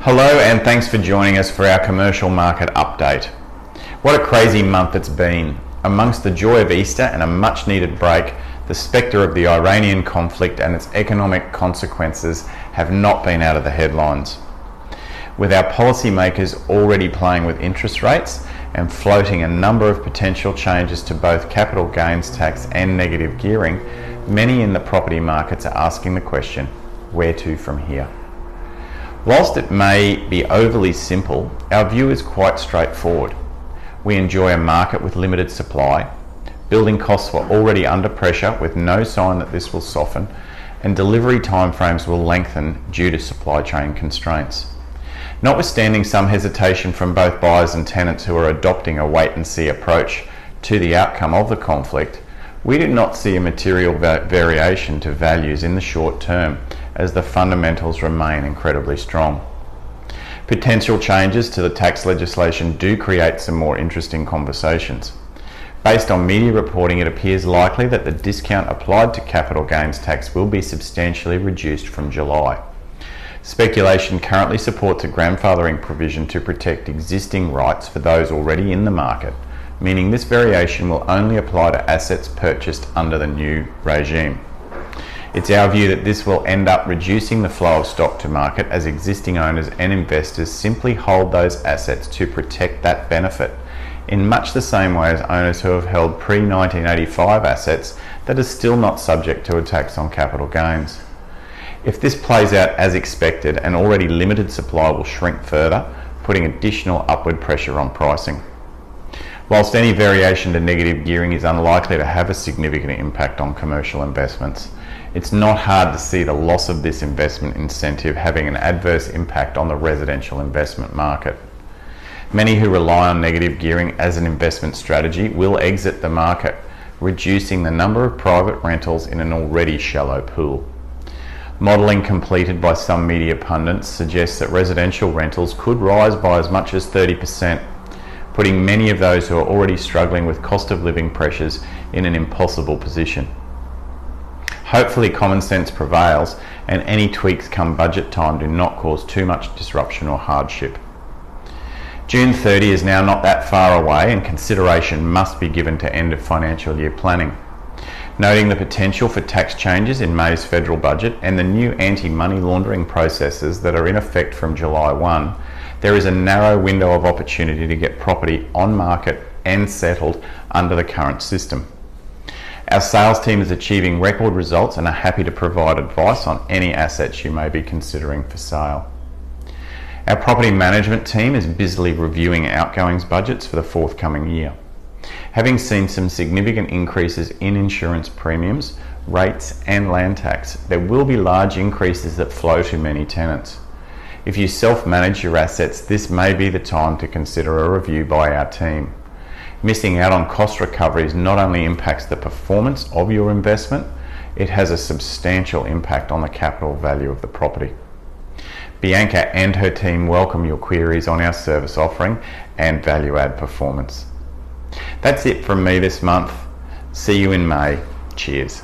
Hello and thanks for joining us for our commercial market update. What a crazy month it's been. Amongst the joy of Easter and a much needed break, the spectre of the Iranian conflict and its economic consequences have not been out of the headlines. With our policymakers already playing with interest rates and floating a number of potential changes to both capital gains tax and negative gearing, many in the property markets are asking the question, where to from here? Whilst it may be overly simple, our view is quite straightforward. We enjoy a market with limited supply, building costs were already under pressure with no sign that this will soften, and delivery timeframes will lengthen due to supply chain constraints. Notwithstanding some hesitation from both buyers and tenants who are adopting a wait-and-see approach to the outcome of the conflict, we do not see a material variation to values in the short term as the fundamentals remain incredibly strong. Potential changes to the tax legislation do create some more interesting conversations. Based on media reporting, it appears likely that the discount applied to capital gains tax will be substantially reduced from July. Speculation currently supports a grandfathering provision to protect existing rights for those already in the market, meaning this variation will only apply to assets purchased under the new regime. It's our view that this will end up reducing the flow of stock to market as existing owners and investors simply hold those assets to protect that benefit, in much the same way as owners who have held pre-1985 assets that are still not subject to a tax on capital gains. If this plays out as expected, an already limited supply will shrink further, putting additional upward pressure on pricing. Whilst any variation to negative gearing is unlikely to have a significant impact on commercial investments, it's not hard to see the loss of this investment incentive having an adverse impact on the residential investment market. Many who rely on negative gearing as an investment strategy will exit the market, reducing the number of private rentals in an already shallow pool. Modelling completed by some media pundits suggests that residential rentals could rise by as much as 30%, putting many of those who are already struggling with cost of living pressures in an impossible position. Hopefully common sense prevails and any tweaks come budget time do not cause too much disruption or hardship. June 30 is now not that far away and consideration must be given to end of financial year planning. Noting the potential for tax changes in May's federal budget and the new anti-money laundering processes that are in effect from July 1, there is a narrow window of opportunity to get property on market and settled under the current system. Our sales team is achieving record results and are happy to provide advice on any assets you may be considering for sale. Our property management team is busily reviewing outgoings budgets for the forthcoming year. Having seen some significant increases in insurance premiums, rates and land tax, there will be large increases that flow to many tenants. If you self-manage your assets, this may be the time to consider a review by our team. Missing out on cost recoveries not only impacts the performance of your investment, it has a substantial impact on the capital value of the property. Bianca and her team welcome your queries on our service offering and value add performance. That's it from me this month. See you in May. Cheers.